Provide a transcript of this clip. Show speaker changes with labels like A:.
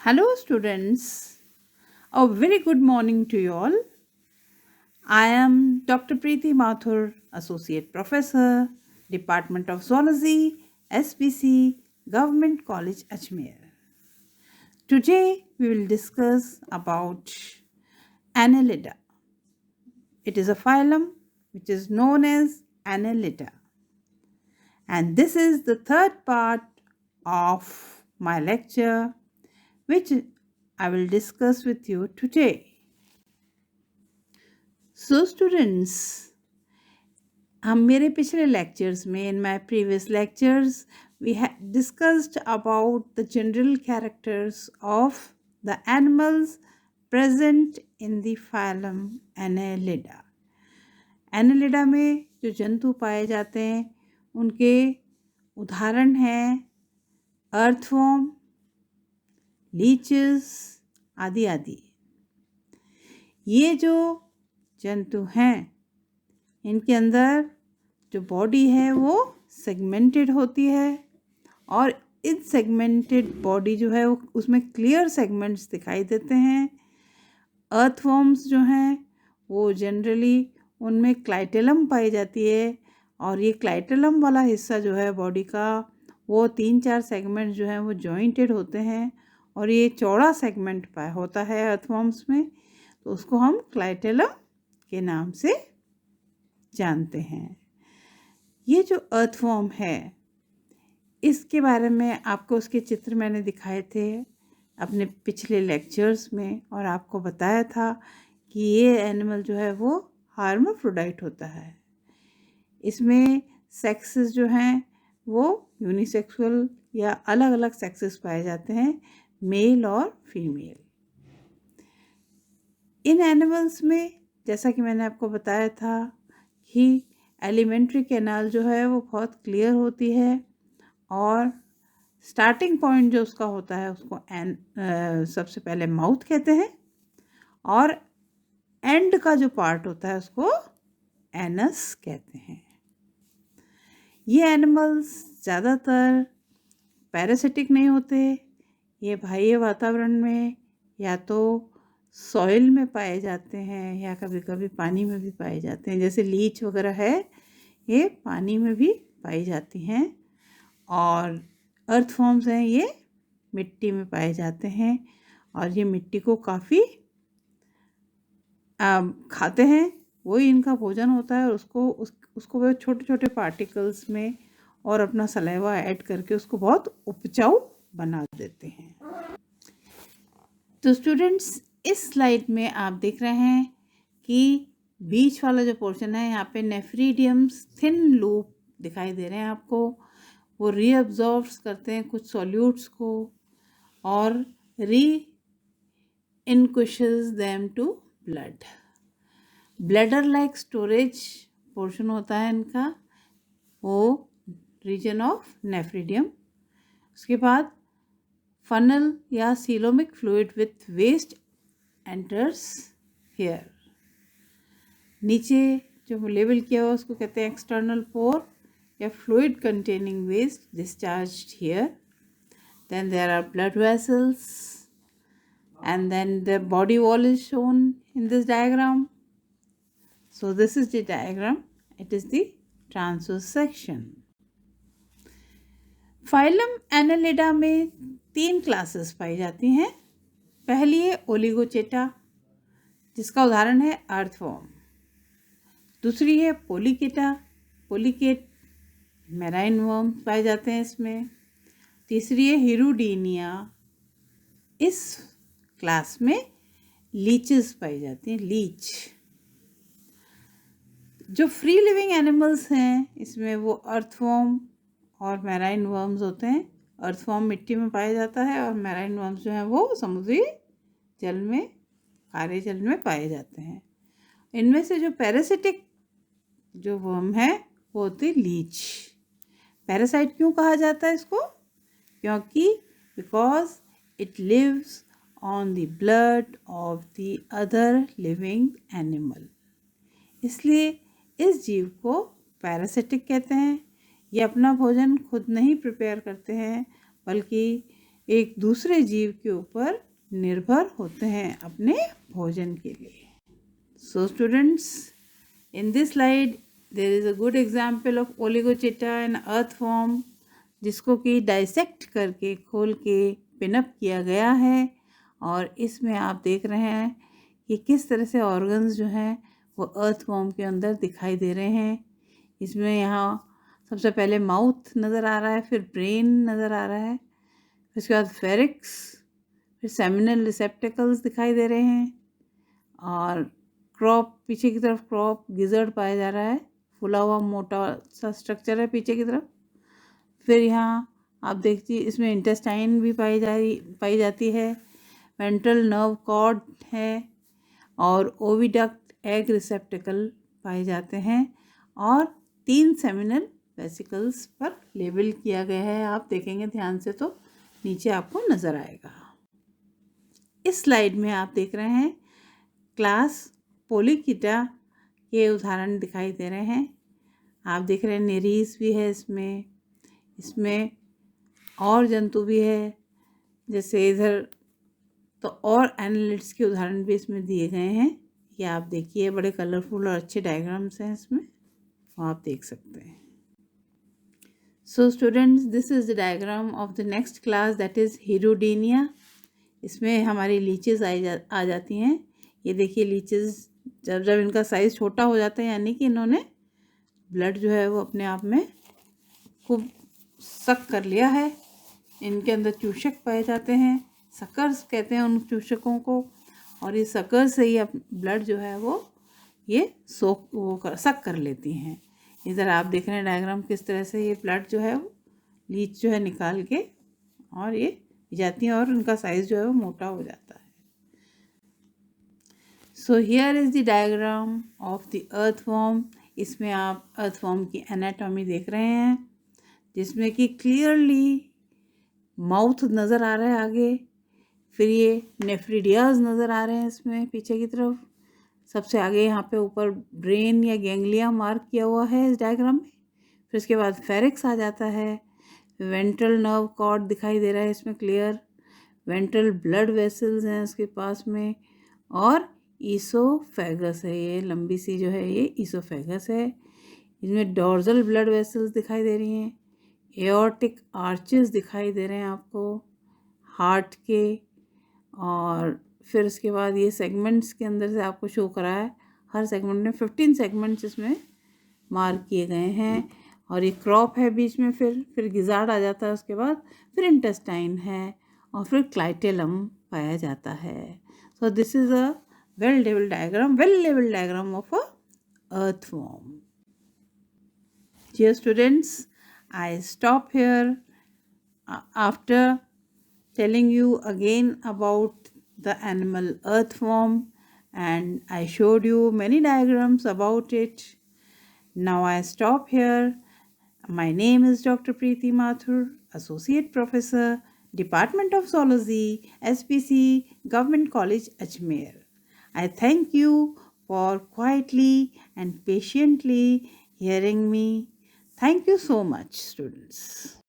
A: Hello, students. A very good morning to you all. I am Dr. Preeti Mathur, Associate Professor, Department of Zoology, SBC, Government College, Ajmer. Today, we will discuss about Annelida. It is a phylum which is known as Annelida. And this is the third part of my lecture, which I will discuss with you today. So students, हम मेरे पिछले lectures में in my previous lectures we had discussed about the general characters of the animals present in the phylum Annelida. Annelida में जो जंतु पाए जाते हैं उनके उदाहरण हैं अर्थवॉर्म, लीचेस आदि आदि. ये जो जंतु हैं इनके अंदर जो बॉडी है वो सेगमेंटेड होती है और इन सेगमेंटेड बॉडी जो है वो उसमें क्लियर सेगमेंट्स दिखाई देते हैं. अर्थवॉर्म्स जो हैं वो जनरली उनमें क्लाइटेलम पाई जाती है और ये क्लाइटेलम वाला हिस्सा जो है बॉडी का वो 3-4 सेगमेंट जो हैं वो जॉइंटेड होते हैं और ये चौड़ा सेगमेंट होता है अर्थवॉर्म्स में, तो उसको हम क्लाइटेलम के नाम से जानते हैं. ये जो अर्थवॉर्म है इसके बारे में आपको उसके चित्र मैंने दिखाए थे अपने पिछले लेक्चर्स में और आपको बताया था कि ये एनिमल जो है वो हार्माफ्रोडाइट होता है. इसमें सेक्सेस जो हैं वो यूनिसेक्सुअल या अलग अलग सेक्सेस पाए जाते हैं, मेल और फीमेल. इन एनिमल्स में जैसा कि मैंने आपको बताया था कि एलिमेंट्री कैनाल जो है वो बहुत क्लियर होती है और स्टार्टिंग पॉइंट जो उसका होता है उसको सबसे पहले माउथ कहते हैं और एंड का जो पार्ट होता है उसको एनस कहते हैं. ये एनिमल्स ज़्यादातर पैरासिटिक नहीं होते. ये बाह्य वातावरण में या तो सॉइल में पाए जाते हैं या कभी कभी पानी में भी पाए जाते हैं. जैसे लीच वगैरह है ये पानी में भी पाई जाती हैं और अर्थवॉर्म्स हैं ये मिट्टी में पाए जाते हैं और ये मिट्टी को काफ़ी खाते हैं, वही इनका भोजन होता है और उसको वो छोटे छोटे पार्टिकल्स में और अपना सलाइवा ऐड करके उसको बहुत उपजाऊ बना देते हैं. तो स्टूडेंट्स, इस स्लाइड में आप देख रहे हैं कि बीच वाला जो पोर्शन है यहाँ पे नेफ्रीडियम्स थिन लूप दिखाई दे रहे हैं आपको. वो रीअब्जॉर्ब्स करते हैं कुछ सॉल्यूट्स को और relinquishes them to blood. Bladder like storage portion होता है इनका, वो रीजन ऑफ नेफ्रीडियम. उसके बाद फनल या coelomic fluid with waste enters here. नीचे जो लेबल किया हुआ उसको कहते हैं एक्सटर्नल पोर या fluid containing waste discharged here. Then there are blood vessels and then the body wall is shown in this diagram. So this is the diagram. It is the transverse section. Phylum Annelida में 3 classes पाई जाती हैं. पहली है ओलिगोचेटा जिसका उदाहरण है earthworm. दूसरी है पोलिकेटा, पोलिकेट मैराइन वर्म पाए जाते हैं इसमें. तीसरी है हिरुडीनिया, इस क्लास में लीचेस पाई जाती हैं, लीच. जो फ्री लिविंग एनिमल्स हैं इसमें वो अर्थवॉर्म और मैराइन वर्म्स होते हैं. अर्थवॉर्म मिट्टी में पाया जाता है और मैराइन वर्म्स जो हैं वो समुद्री जल में, खारे जल में पाए जाते हैं. इनमें से जो पैरासिटिक जो वर्म है वो होती है लीच. पैरासाइट क्यों कहा जाता है इसको? क्योंकि because it lives on the blood of the other living animal. इसलिए इस जीव को पैरासिटिक कहते हैं. ये अपना भोजन खुद नहीं प्रिपेयर करते हैं बल्कि एक दूसरे जीव के ऊपर निर्भर होते हैं अपने भोजन के लिए। So students, in this slide there is a good example of oligochaeta and earthworm, जिसको कि डाइसेक्ट करके खोल के पिनअप किया गया है। और इसमें आप देख रहे हैं कि किस तरह से ऑर्गन्स जो हैं वो अर्थवॉर्म के अंदर दिखाई दे रहे हैं। इसमें यहाँ सबसे पहले माउथ नज़र आ रहा है, फिर ब्रेन नज़र आ रहा है, फिर उसके बाद फेरिक्स, फिर सेमिनल रिसेप्टिकल्स दिखाई दे रहे हैं, और क्रॉप, पीछे की तरफ क्रॉप गिजर्ड पाया जा रहा है, फुला हुआ मोटा सा स्ट्रक्चर है पीछे की तरफ। फिर यहाँ आप देखिए इसमें इंटेस्टाइन भी पाई जाती है, वेंट्रल नर्व कॉर्ड है, और ओविडक्ट एग रिसेप्टिकल पाए जाते हैं, और 3 सेमिनल वेसिकल्स पर लेबल किया गया है। आप देखेंगे ध्यान से तो नीचे आपको नज़र आएगा। इस स्लाइड में आप देख रहे हैं क्लास पोलिकीटा के उदाहरण दिखाई दे रहे हैं। आप देख रहे हैं नेरीस भी है इसमें और जंतु भी है, जैसे इधर तो और एनालिट्स के उदाहरण भी इसमें दिए गए हैं। ये आप देखिए बड़े कलरफुल और अच्छे डायग्राम्स हैं इसमें, वो आप देख सकते हैं। So students, this is the diagram of the next class, that is hirudinaria. इसमें हमारी लीचेस आ जाती हैं। ये देखिए लीचेस जब जब इनका साइज़ छोटा हो जाता है, यानी कि इन्होंने ब्लड जो है वो अपने आप में खूब सक कर लिया है। इनके अंदर चूषक पाए जाते हैं, सकर्स कहते हैं उन चूषकों को, और ये सकर से ही ब्लड जो है वो ये सक कर लेती हैं। इधर आप देख रहे हैं डायग्राम किस तरह से ये ब्लड जो है वो लीच जो है निकाल के और ये जाती हैं, और उनका साइज़ जो है वो मोटा हो जाता है। So here is the diagram of the earthworm. इसमें आप अर्थवॉर्म की एनाटॉमी देख रहे हैं, जिसमें कि क्लियरली माउथ नज़र आ रहा है आगे, फिर ये नेफ्रिडियाज नज़र आ रहे हैं इसमें पीछे की तरफ, सबसे आगे यहाँ पे ऊपर ब्रेन या गैंग्लिया मार्क किया हुआ है इस डायग्राम में। फिर उसके बाद फेरिक्स आ जाता है, वेंट्रल नर्व कॉर्ड दिखाई दे रहा है इसमें क्लियर, वेंट्रल ब्लड वेसल्स हैं उसके पास में, और ईसोफेगस है, ये लंबी सी जो है ये ईसोफेगस है। इसमें डॉर्जल ब्लड वेसल्स दिखाई दे रही हैं, एओर्टिक आर्चेस दिखाई दे रहे हैं आपको हार्ट के, और फिर उसके बाद ये सेगमेंट्स के अंदर से आपको शो करा है, हर सेगमेंट में 15 सेगमेंट्स इसमें मार्क किए गए हैं, और ये क्रॉप है बीच में, फिर गिजार्ड आ जाता है उसके बाद, फिर इंटेस्टाइन है, और फिर क्लाइटेलम पाया जाता है। So this is a well level diagram of a earthworm. Dear students, I stop here after telling you again about the animal earthworm, and I showed you many diagrams about it. Now I stop here. My name is Dr. Preeti Mathur, Associate Professor, Department of Zoology, SPC, Government College, Ajmer. I thank you for quietly and patiently hearing me. Thank you so much, students.